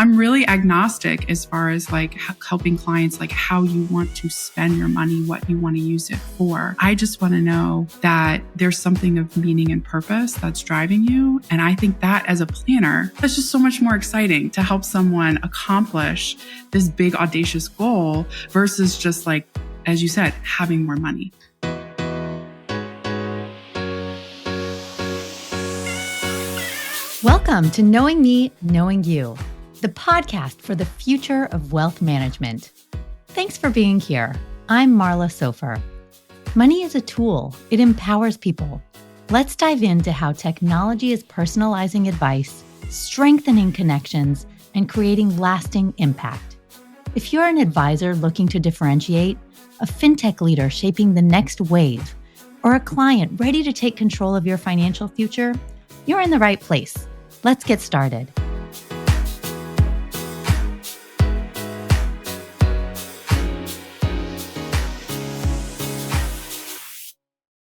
I'm really agnostic as far as like helping clients, like how you want to spend your money, what you want to use it for. I just want to know that there's something of meaning and purpose that's driving you. And I think that as a planner, that's just so much more exciting to help someone accomplish this big audacious goal versus just like, as you said, having more money. Welcome to Knowing Me, Knowing You, the podcast for the future of wealth management. Thanks for being here. I'm Marla Sofer. Money is a tool. It empowers people. Let's dive into how technology is personalizing advice, strengthening connections, and creating lasting impact. If you're an advisor looking to differentiate, a fintech leader shaping the next wave, or a client ready to take control of your financial future, you're in the right place. Let's get started.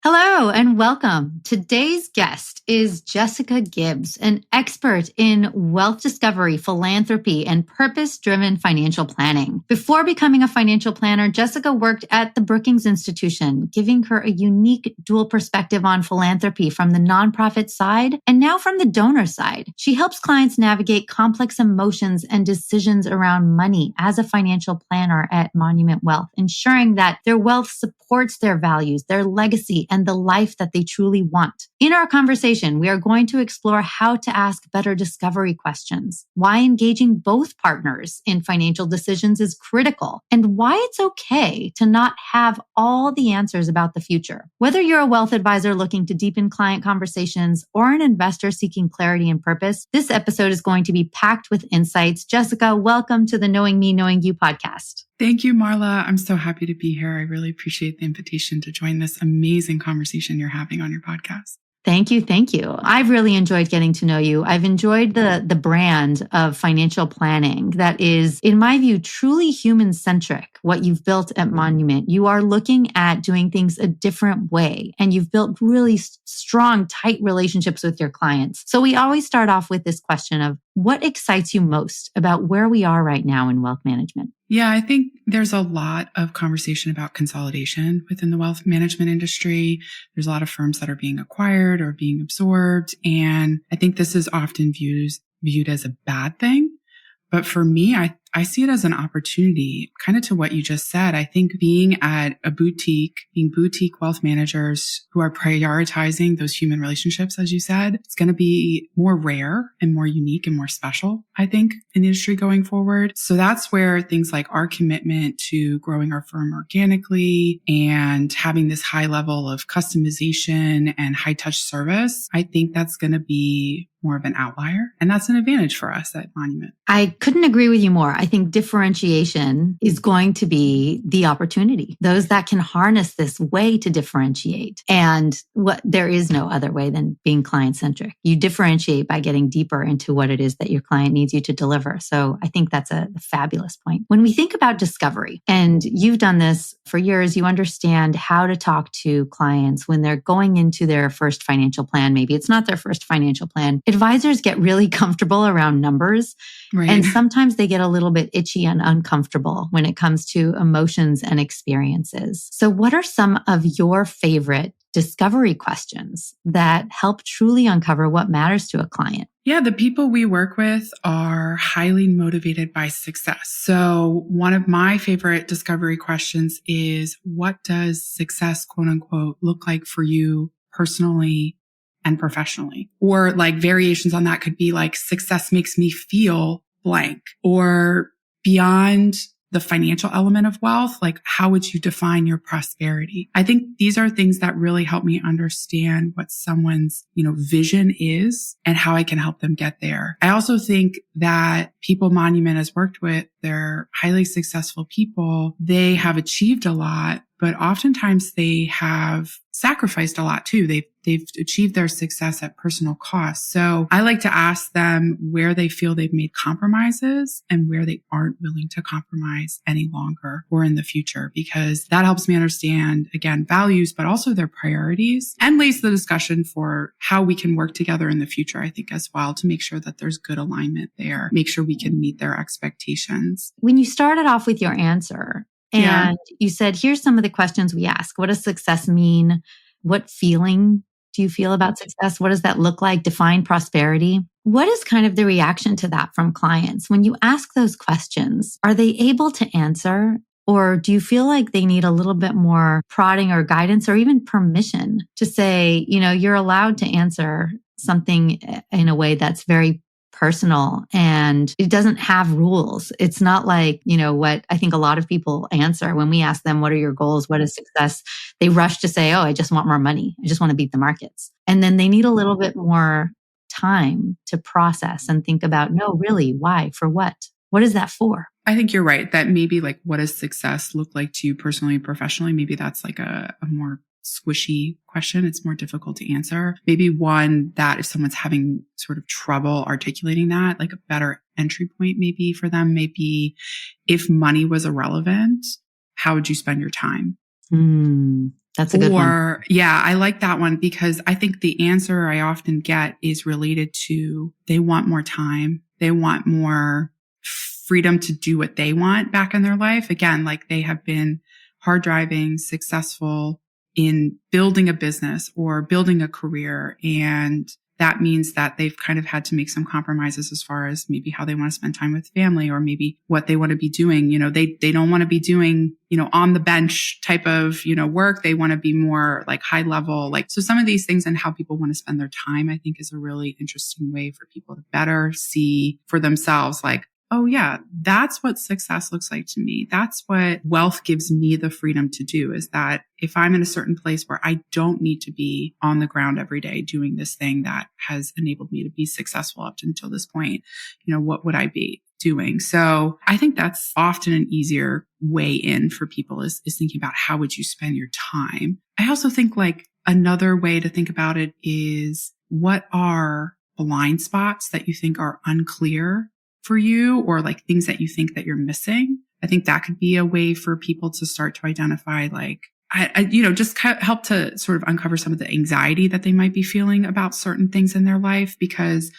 Hello and welcome. Today's guest is Jessica Gibbs, an expert in wealth discovery, philanthropy, and purpose-driven financial planning. Before becoming a financial planner, Jessica worked at the Brookings Institution, giving her a unique dual perspective on philanthropy from the nonprofit side and now from the donor side. She helps clients navigate complex emotions and decisions around money as a financial planner at Monument Wealth, ensuring that their wealth supports their values, their legacy, and the life that they truly want. In our conversation, we are going to explore how to ask better discovery questions, why engaging both partners in financial decisions is critical, and why it's okay to not have all the answers about the future. Whether you're a wealth advisor looking to deepen client conversations or an investor seeking clarity and purpose, this episode is going to be packed with insights. Jessica, welcome to the Knowing Me, Knowing You podcast. Thank you, Marla. I'm so happy to be here. I really appreciate the invitation to join this amazing conversation you're having on your podcast. Thank you. Thank you. I've really enjoyed getting to know you. I've enjoyed the brand of financial planning that is, in my view, truly human-centric, what you've built at Monument. You are looking at doing things a different way, and you've built really strong, tight relationships with your clients. So we always start off with this question of what excites you most about where we are right now in wealth management? Yeah, I think there's a lot of conversation about consolidation within the wealth management industry. There's a lot of firms that are being acquired or being absorbed. And I think this is often viewed as a bad thing. But for me, I see it as an opportunity, kind of to what you just said. I think being boutique wealth managers who are prioritizing those human relationships, as you said, it's going to be more rare and more unique and more special, I think, in the industry going forward. So that's where things like our commitment to growing our firm organically and having this high level of customization and high touch service, I think that's going to be more of an outlier. And that's an advantage for us at Monument. I couldn't agree with you more. I think differentiation is going to be the opportunity. Those that can harness this way to differentiate. And there is no other way than being client-centric. You differentiate by getting deeper into what it is that your client needs you to deliver. So I think that's a fabulous point. When we think about discovery, and you've done this for years, you understand how to talk to clients when they're going into their first financial plan. Maybe it's not their first financial plan. Advisors get really comfortable around numbers. Right. And sometimes they get a little bit itchy and uncomfortable when it comes to emotions and experiences. So what are some of your favorite discovery questions that help truly uncover what matters to a client? Yeah, the people we work with are highly motivated by success. So one of my favorite discovery questions is, what does success, quote unquote, look like for you personally and professionally? Or like variations on that could be like, success makes me feel blank. Or beyond the financial element of wealth, like how would you define your prosperity? I think these are things that really help me understand what someone's, vision is and how I can help them get there. I also think that people Monument has worked with, they're highly successful people. They have achieved a lot, but oftentimes they have sacrificed a lot too. They've they've achieved their success at personal cost. So I like to ask them where they feel they've made compromises and where they aren't willing to compromise any longer or in the future, because that helps me understand, again, values, but also their priorities, and lays the discussion for how we can work together in the future, I think, as well, to make sure that there's good alignment there, make sure we can meet their expectations. When you started off with your answer and you said, here's some of the questions we ask. What does success mean? What feeling do you feel about success? What does that look like? Define prosperity. What is kind of the reaction to that from clients? When you ask those questions, are they able to answer? Or do you feel like they need a little bit more prodding or guidance or even permission to say, you're allowed to answer something in a way that's very personal and it doesn't have rules. It's not like, what I think a lot of people answer when we ask them, what are your goals? What is success? They rush to say, oh, I just want more money. I just want to beat the markets. And then they need a little bit more time to process and think about, no, really, why, for what? What is that for? I think you're right that maybe like, what does success look like to you personally and professionally? Maybe that's like a more squishy question. It's more difficult to answer. Maybe one that if someone's having sort of trouble articulating that, like a better entry point maybe for them, maybe if money was irrelevant, how would you spend your time? That's a good one. Yeah, I like that one because I think the answer I often get is related to they want more time. They want more freedom to do what they want back in their life. Again, like they have been hard driving, successful in building a business or building a career. And that means that they've kind of had to make some compromises as far as maybe how they want to spend time with family or maybe what they want to be doing. They don't want to be doing, on the bench type of, work. They want to be more like high level. So some of these things and how people want to spend their time, I think is a really interesting way for people to better see for themselves, like, oh yeah, that's what success looks like to me. That's what wealth gives me the freedom to do, is that if I'm in a certain place where I don't need to be on the ground every day doing this thing that has enabled me to be successful up until this point, what would I be doing? So I think that's often an easier way in for people is thinking about how would you spend your time? I also think like another way to think about it is what are blind spots that you think are unclear for you, or like things that you think that you're missing. I think that could be a way for people to start to identify, like, just help to sort of uncover some of the anxiety that they might be feeling about certain things in their life, because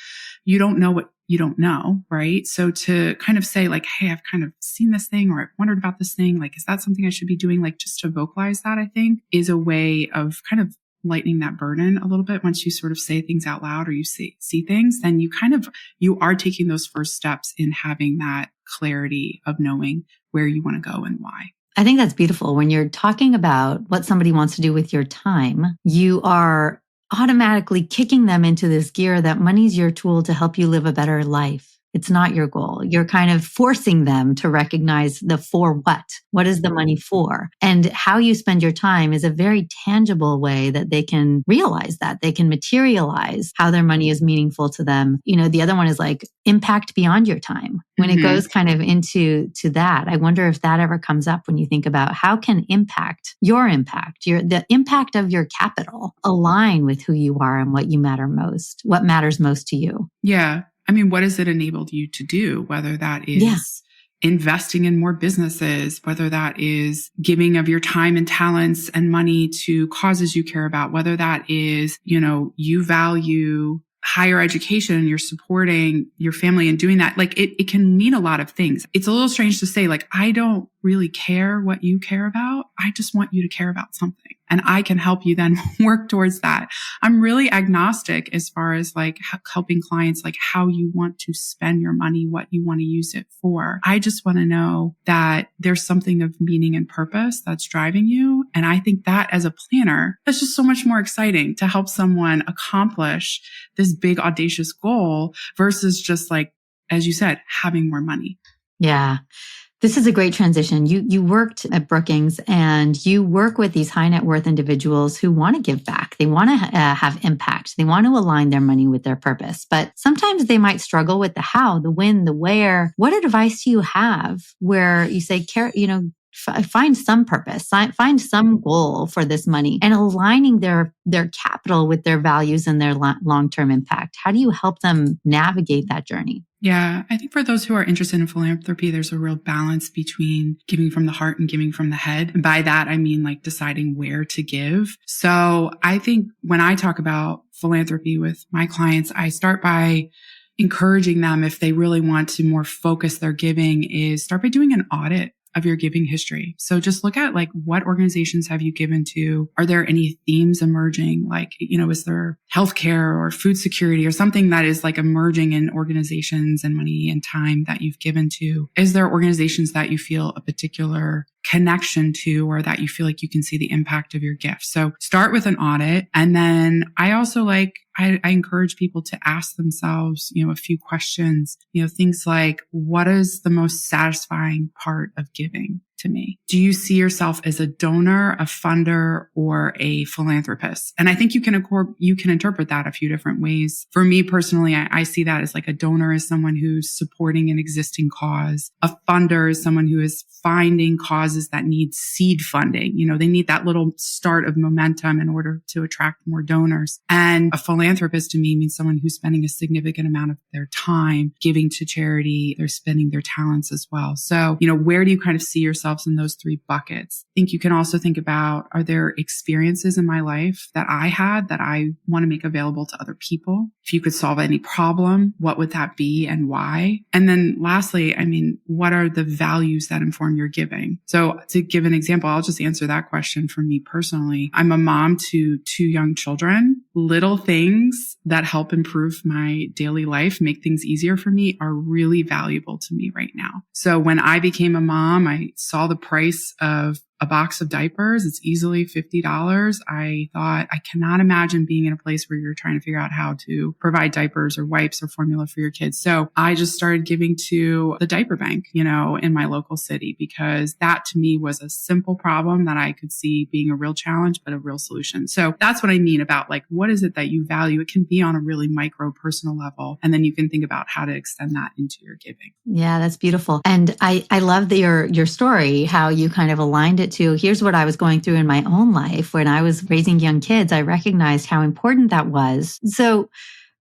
you don't know what you don't know, right? So to kind of say like, hey, I've kind of seen this thing, or I've wondered about this thing. Like, is that something I should be doing? Like, just to vocalize that, I think is a way of kind of lightening that burden a little bit. Once you sort of say things out loud or you see things, then you are taking those first steps in having that clarity of knowing where you want to go and why. I think that's beautiful. When you're talking about what somebody wants to do with your time, you are automatically kicking them into this gear that money's your tool to help you live a better life. It's not your goal. You're kind of forcing them to recognize the for what. What is the money for? And how you spend your time is a very tangible way that they can realize that. They can materialize how their money is meaningful to them. The other one is like impact beyond your time. When it goes kind of into that, I wonder if that ever comes up when you think about how can the impact of your capital align with who you are and what you matter most, what matters most to you. Yeah. I mean, what has it enabled you to do? Whether that is investing in more businesses, whether that is giving of your time and talents and money to causes you care about, whether that is, you value higher education and you're supporting your family and doing that. Like it can mean a lot of things. It's a little strange to say, like, I don't really care what you care about. I just want you to care about something. And I can help you then work towards that. I'm really agnostic as far as like helping clients, like how you want to spend your money, what you want to use it for. I just want to know that there's something of meaning and purpose that's driving you. And I think that as a planner, that's just so much more exciting to help someone accomplish this big audacious goal versus just like, as you said, having more money. Yeah. This is a great transition. You worked at Brookings and you work with these high net worth individuals who want to give back. They want to have impact. They want to align their money with their purpose. But sometimes they might struggle with the how, the when, the where. What advice do you have where you say, find some purpose, find some goal for this money, and aligning their capital with their values and their long-term impact. How do you help them navigate that journey? Yeah, I think for those who are interested in philanthropy, there's a real balance between giving from the heart and giving from the head. And by that, I mean like deciding where to give. So I think when I talk about philanthropy with my clients, I start by encouraging them, if they really want to more focus their giving, is start by doing an audit of your giving history. So just look at like, what organizations have you given to? Are there any themes emerging? Like, is there healthcare or food security or something that is like emerging in organizations and money and time that you've given to? Is there organizations that you feel a particular connection to, or that you feel like you can see the impact of your gift? So start with an audit. And then I also I encourage people to ask themselves, a few questions, things like, what is the most satisfying part of giving to me? Do you see yourself as a donor, a funder, or a philanthropist? And I think you can interpret that a few different ways. For me personally, I see that as like a donor is someone who's supporting an existing cause. A funder is someone who is finding causes that need seed funding. They need that little start of momentum in order to attract more donors. And a philanthropist to me means someone who's spending a significant amount of their time giving to charity. They're spending their talents as well. So, where do you kind of see yourselves in those three buckets? I think you can also think about, are there experiences in my life that I had that I want to make available to other people? If you could solve any problem, what would that be and why? And then lastly, what are the values that inform your giving? So to give an example, I'll just answer that question for me personally. I'm a mom to 2 young children. Little things that help improve my daily life, make things easier for me, are really valuable to me right now. So when I became a mom, I saw the price of a box of diapers. It's easily $50. I thought, I cannot imagine being in a place where you're trying to figure out how to provide diapers or wipes or formula for your kids. So I just started giving to the diaper bank, in my local city, because that to me was a simple problem that I could see being a real challenge, but a real solution. So that's what I mean about like, what is it that you value? It can be on a really micro personal level. And then you can think about how to extend that into your giving. Yeah, that's beautiful. And I love your story, how you kind of aligned it to, here's what I was going through in my own life. When I was raising young kids, I recognized how important that was. So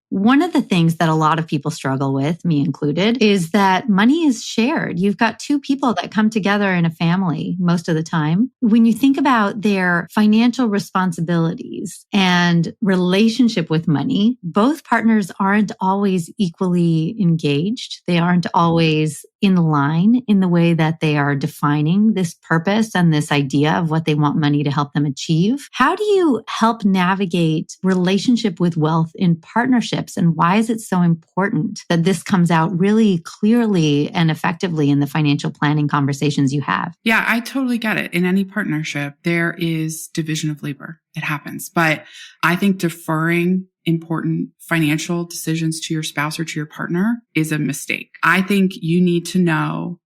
one of the things that a lot of people struggle with, me included, is that money is shared. You've got 2 people that come together in a family most of the time. When you think about their financial responsibilities and relationship with money, both partners aren't always equally engaged. They aren't always in line in the way that they are defining this purpose and this idea of what they want money to help them achieve. How do you help navigate relationship with wealth in partnerships? And why is it so important that this comes out really clearly and effectively in the financial planning conversations you have? Yeah, I totally get it. In any partnership, there is division of labor. It happens. But I think deferring important financial decisions to your spouse or to your partner is a mistake. I think you need to know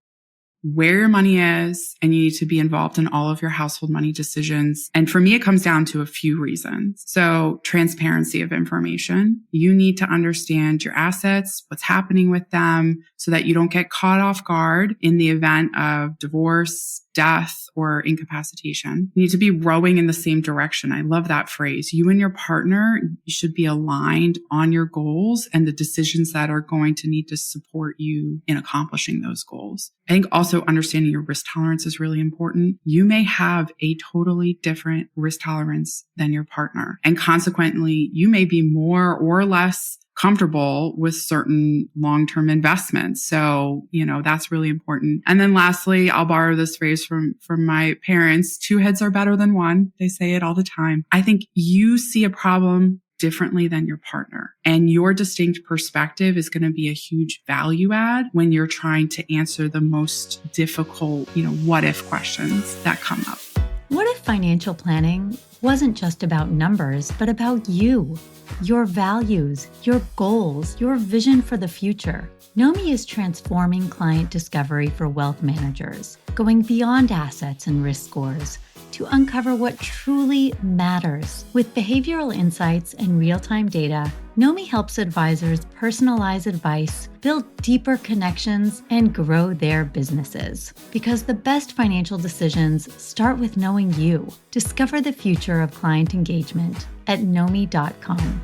where your money is, and you need to be involved in all of your household money decisions. And for me, it comes down to a few reasons. So transparency of information. You need to understand your assets, what's happening with them, so that you don't get caught off guard in the event of divorce, death, or incapacitation. You need to be rowing in the same direction. I love that phrase. You and your partner, you should be aligned on your goals and the decisions that are going to need to support you in accomplishing those goals. I think also understanding your risk tolerance is really important. You may have a totally different risk tolerance than your partner. And consequently, you may be more or less comfortable with certain long-term investments. So, that's really important. And then lastly, I'll borrow this phrase from my parents, 2 heads are better than one. They say it all the time. I think you see a problem differently than your partner, and your distinct perspective is going to be a huge value add when you're trying to answer the most difficult, what if questions that come up. What if financial planning wasn't just about numbers, but about you, your values, your goals, your vision for the future? Nomi is transforming client discovery for wealth managers, going beyond assets and risk scores to uncover what truly matters. With behavioral insights and real-time data, Nomi helps advisors personalize advice, build deeper connections, and grow their businesses. Because the best financial decisions start with knowing you. Discover the future of client engagement at nomi.com.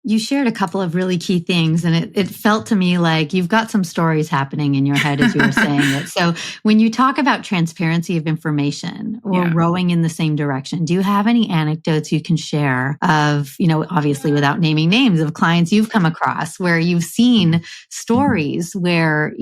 You shared a couple of really key things, and it felt to me like you've got some stories happening in your head as you were saying it. So when you talk about transparency of information or rowing in the same direction, do you have any anecdotes you can share of, obviously without naming names, of clients you've come across where you've seen stories where,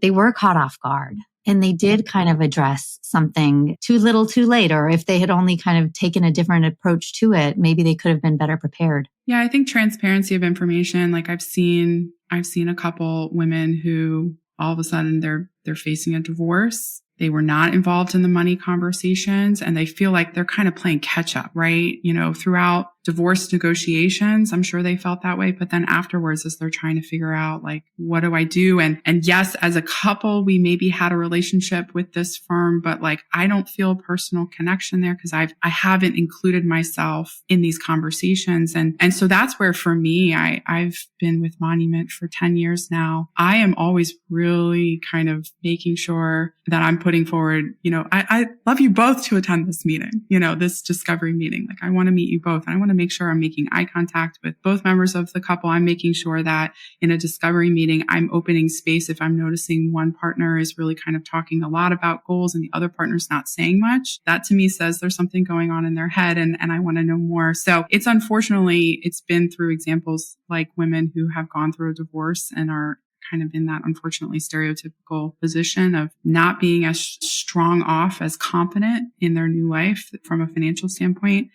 they were caught off guard? And they did kind of address something too little, too late, or if they had only kind of taken a different approach to it, maybe they could have been better prepared. Yeah, I think transparency of information, like I've seen a couple women who all of a sudden they're facing a divorce. They were not involved in the money conversations and they feel like they're kind of playing catch up, right? Throughout divorce negotiations, I'm sure they felt that way. But then afterwards, as they're trying to figure out, like, what do I do? And yes, as a couple, we maybe had a relationship with this firm, but like, I don't feel a personal connection there because I haven't included myself in these conversations. And so that's where for me, I've been with Monument for 10 years now. I am always really kind of making sure that I'm putting forward, I love you both to attend this meeting, this discovery meeting. Like, I want to meet you both. And I want to make sure I'm making eye contact with both members of the couple. I'm making sure that in a discovery meeting, I'm opening space if I'm noticing one partner is really kind of talking a lot about goals and the other partner's not saying much. That to me says there's something going on in their head and I want to know more. So it's been through examples like women who have gone through a divorce and are kind of in that unfortunately stereotypical position of not being as strong off as competent in their new life from a financial standpoint.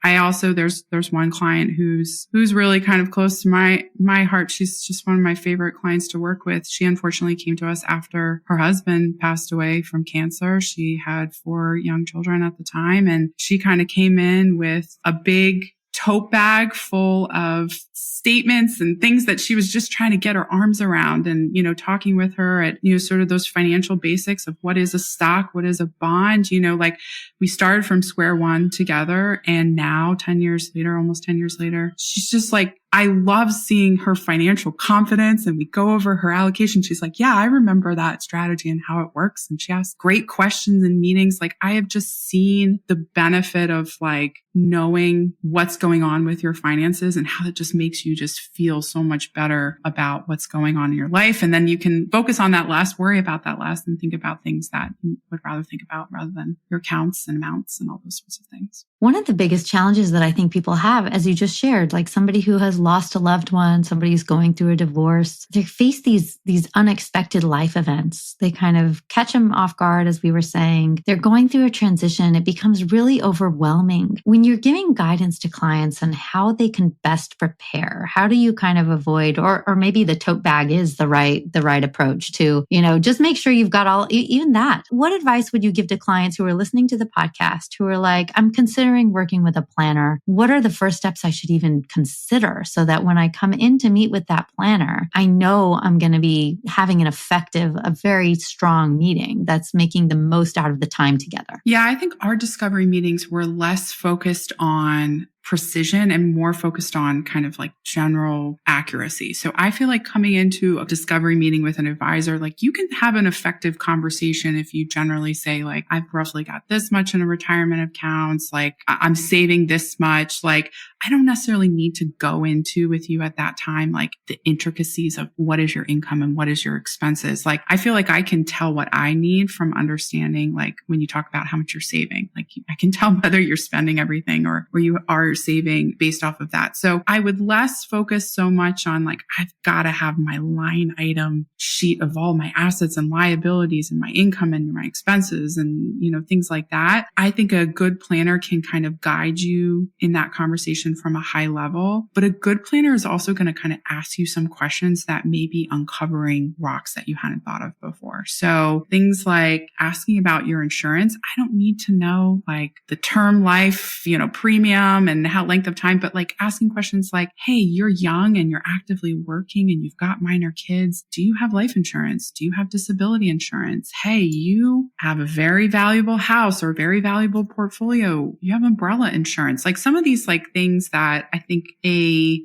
I also, there's one client who's really kind of close to my heart. She's just one of my favorite clients to work with. She unfortunately came to us after her husband passed away from cancer. She had 4 young children at the time, and she kind of came in with a big tote bag full of statements and things that she was just trying to get her arms around and, talking with her at, sort of those financial basics of what is a stock, what is a bond, like we started from square one together. And now 10 years later, almost 10 years later, she's just like, I love seeing her financial confidence, and we go over her allocation. She's like, yeah, I remember that strategy and how it works. And she asks great questions in meetings. Like, I have just seen the benefit of like knowing what's going on with your finances and how it just makes you just feel so much better about what's going on in your life. And then you can focus on that less, worry about that less, and think about things that you would rather think about rather than your accounts and amounts and all those sorts of things. One of the biggest challenges that I think people have, as you just shared, like somebody who has lost a loved one, somebody who's going through a divorce, they face these unexpected life events. They kind of catch them off guard, as we were saying. They're going through a transition. It becomes really overwhelming. When you're giving guidance to clients on how they can best prepare, how do you kind of avoid, or maybe the tote bag is the right approach to, just make sure you've got all, even that. What advice would you give to clients who are listening to the podcast who are like, I'm considering working with a planner? What are the first steps I should even consider so that when I come in to meet with that planner, I know I'm going to be having a very strong meeting that's making the most out of the time together? Yeah, I think our discovery meetings were less focused on precision and more focused on kind of like general accuracy. So I feel like coming into a discovery meeting with an advisor, like you can have an effective conversation if you generally say like, I've roughly got this much in a retirement accounts, like I'm saving this much. Like I don't necessarily need to go into with you at that time, like the intricacies of what is your income and what is your expenses. Like I feel like I can tell what I need from understanding, like when you talk about how much you're saving, like I can tell whether you're spending everything or you are saving based off of that. So I would less focus so much on like, I've got to have my line item sheet of all my assets and liabilities and my income and my expenses and, things like that. I think a good planner can kind of guide you in that conversation from a high level, but a good planner is also going to kind of ask you some questions that may be uncovering rocks that you hadn't thought of before. So things like asking about your insurance. I don't need to know like the term life, premium and and how length of time, but like asking questions like, hey, you're young and you're actively working and you've got minor kids. Do you have life insurance? Do you have disability insurance? Hey, you have a very valuable house or very valuable portfolio. You have umbrella insurance. Like some of these like things that I think a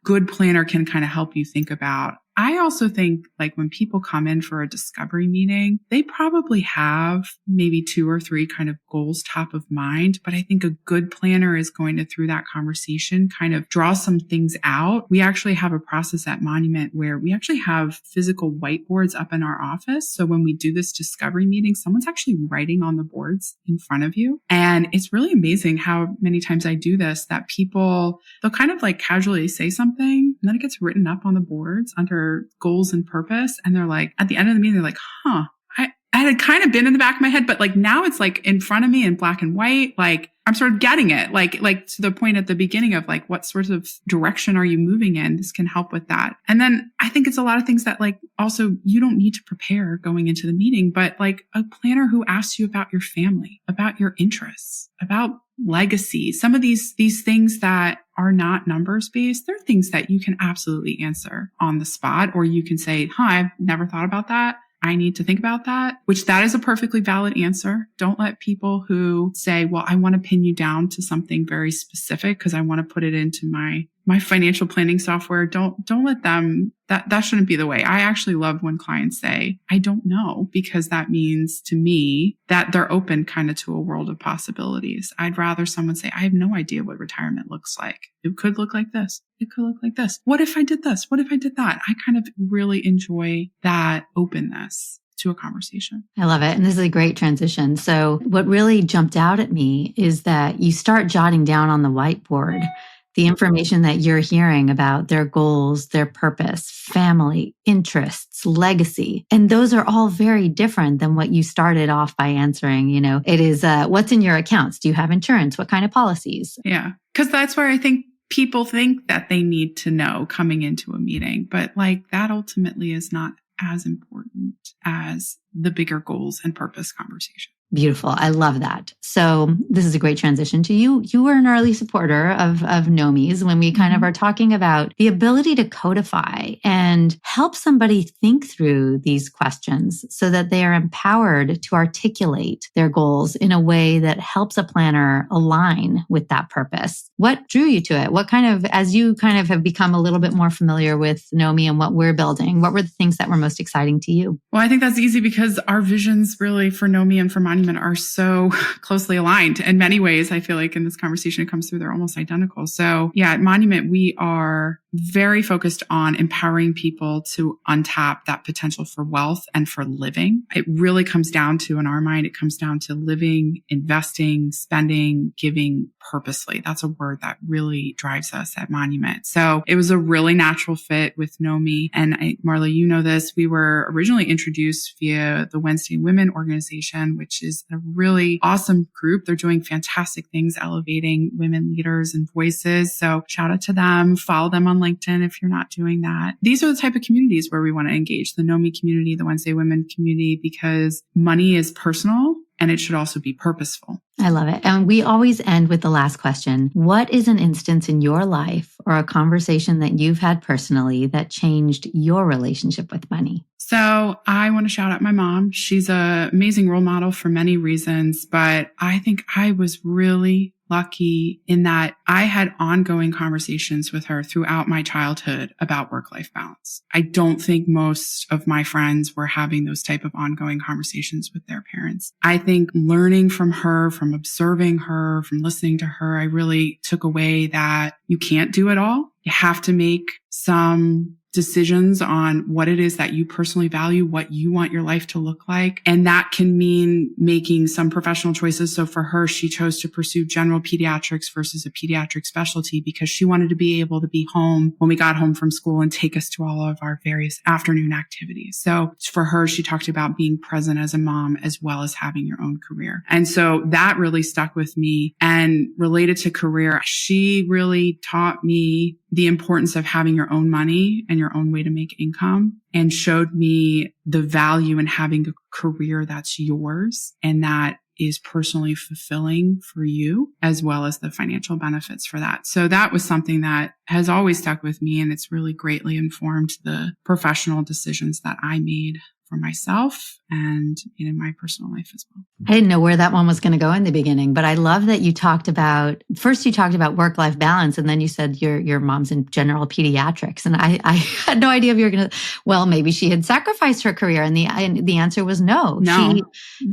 good planner can kind of help you think about. I also think like when people come in for a discovery meeting, they probably have maybe 2 or 3 kind of goals top of mind. But I think a good planner is going to, through that conversation, kind of draw some things out. We actually have a process at Monument where we actually have physical whiteboards up in our office. So when we do this discovery meeting, someone's actually writing on the boards in front of you. And it's really amazing how many times I do this that people, they'll kind of like casually say something and then it gets written up on the boards under goals and purpose. And they're like, at the end of the meeting, they're like, I had kind of been in the back of my head, but like now it's like in front of me in black and white. Like I'm sort of getting it, like to the point at the beginning of like, what sort of direction are you moving in? This can help with that. And then I think it's a lot of things that like also you don't need to prepare going into the meeting, but like a planner who asks you about your family, about your interests, about legacy, some of these things that are not numbers based, they're things that you can absolutely answer on the spot, or you can say, I've never thought about that. I need to think about that, which that is a perfectly valid answer. Don't let people who say, well, I want to pin you down to something very specific because I want to put it into my financial planning software. Don't let them, that shouldn't be the way. I actually love when clients say, I don't know, because that means to me that they're open kind of to a world of possibilities. I'd rather someone say, I have no idea what retirement looks like. It could look like this. It could look like this. What if I did this? What if I did that? I kind of really enjoy that openness to a conversation. I love it. And this is a great transition. So what really jumped out at me is that you start jotting down on the whiteboard the information that you're hearing about their goals, their purpose, family, interests, legacy. And those are all very different than what you started off by answering. You know, it is, what's in your accounts? Do you have insurance? What kind of policies? Yeah. Because that's where I think people think that they need to know coming into a meeting, but like that ultimately is not as important as the bigger goals and purpose conversation. Beautiful. I love that. So this is a great transition to you. You were an early supporter of NOMIs when we kind of are talking about the ability to codify and help somebody think through these questions so that they are empowered to articulate their goals in a way that helps a planner align with that purpose. What drew you to it? What kind of, as you kind of have become a little bit more familiar with NOMI and what we're building, what were the things that were most exciting to you? Well, I think that's easy because our visions really for NOMI and for Monument are so closely aligned. In many ways, I feel like in this conversation, it comes through, they're almost identical. So yeah, at Monument, we are very focused on empowering people to untap that potential for wealth and for living. It really comes down to, in our mind, it comes down to living, investing, spending, giving purposely. That's a word that really drives us at Monument. So it was a really natural fit with NOMI. And Marla, you know this, we were originally introduced via the Wednesday Women organization, which is a really awesome group. They're doing fantastic things, elevating women leaders and voices. So shout out to them. Follow them on LinkedIn if you're not doing that. These are the type of communities where we want to engage, the NOMI community, the Wednesday Women community, because money is personal and it should also be purposeful. I love it. And we always end with the last question. What is an instance in your life or a conversation that you've had personally that changed your relationship with money? So I want to shout out my mom. She's an amazing role model for many reasons, but I think I was really lucky in that I had ongoing conversations with her throughout my childhood about work-life balance. I don't think most of my friends were having those type of ongoing conversations with their parents. I think learning from her, from observing her, from listening to her, I really took away that you can't do it all. You have to make some decisions on what it is that you personally value, what you want your life to look like. And that can mean making some professional choices. So for her, she chose to pursue general pediatrics versus a pediatric specialty because she wanted to be able to be home when we got home from school and take us to all of our various afternoon activities. So for her, she talked about being present as a mom as well as having your own career. And so that really stuck with me. And related to career, she really taught me the importance of having your own money and your own way to make income, and showed me the value in having a career that's yours and that is personally fulfilling for you, as well as the financial benefits for that. So that was something that has always stuck with me, and it's really greatly informed the professional decisions that I made for myself and in my personal life as well. I didn't know where that one was going to go in the beginning, but I love that you talked about, first you talked about work-life balance, and then you said your mom's in general pediatrics. And I had no idea if you were going to, well, maybe she had sacrificed her career. And the answer was no.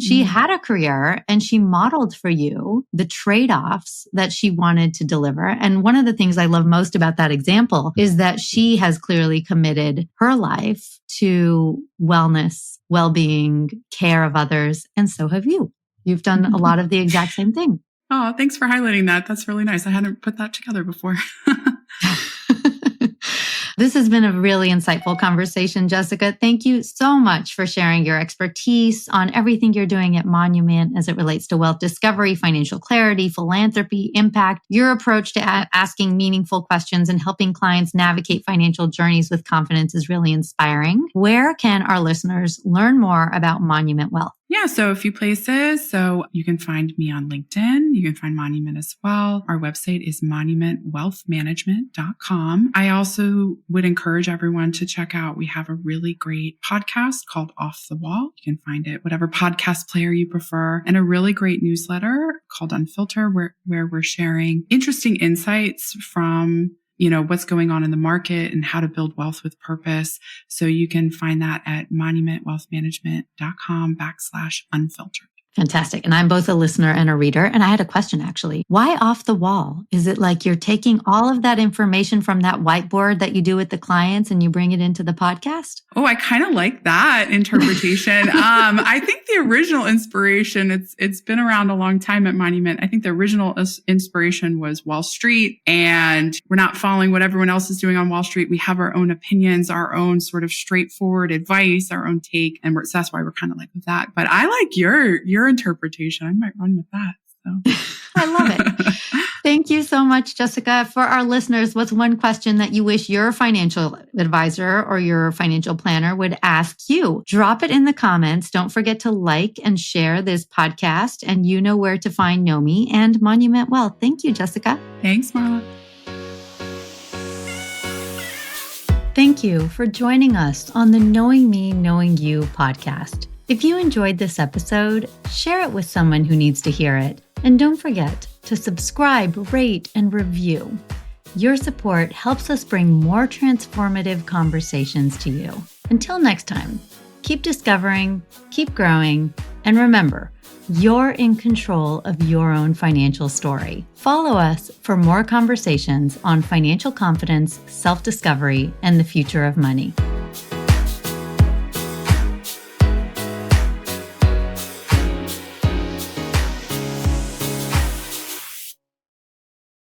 She had a career, and she modeled for you the trade-offs that she wanted to deliver. And one of the things I love most about that example is that she has clearly committed her life to wellness, well-being, care of others, and so have you. You've done a lot of the exact same thing. Oh, thanks for highlighting that. That's really nice. I hadn't put that together before. This has been a really insightful conversation, Jessica. Thank you so much for sharing your expertise on everything you're doing at Monument as it relates to wealth discovery, financial clarity, philanthropy, impact. Your approach to asking meaningful questions and helping clients navigate financial journeys with confidence is really inspiring. Where can our listeners learn more about Monument Wealth? Yeah, so a few places. So you can find me on LinkedIn. You can find Monument as well. Our website is monumentwealthmanagement.com. I also would encourage everyone to check out, we have a really great podcast called Off the Wall. You can find it whatever podcast player you prefer, and a really great newsletter called Unfilter, where we're sharing interesting insights from what's going on in the market and how to build wealth with purpose. So you can find that at monumentwealthmanagement.com/unfiltered. Fantastic. And I'm both a listener and a reader. And I had a question, actually. Why off the wall? Is it like you're taking all of that information from that whiteboard that you do with the clients and you bring it into the podcast? Oh, I kind of like that interpretation. I think the original inspiration, it's been around a long time at Monument. I think the original inspiration was Wall Street, and we're not following what everyone else is doing on Wall Street. We have our own opinions, our own sort of straightforward advice, our own take. And that's why we're kind of like with that. But I like your interpretation. I might run with that. So. I love it. Thank you so much, Jessica. For our listeners, what's one question that you wish your financial advisor or your financial planner would ask you? Drop it in the comments. Don't forget to like and share this podcast. And you know where to find Nomi and Monument Wealth. Thank you, Jessica. Thanks, Marla. Thank you for joining us on the Knowing Me, Knowing You podcast. If you enjoyed this episode, share it with someone who needs to hear it. And don't forget to subscribe, rate, and review. Your support helps us bring more transformative conversations to you. Until next time, keep discovering, keep growing, and remember, you're in control of your own financial story. Follow us for more conversations on financial confidence, self-discovery, and the future of money.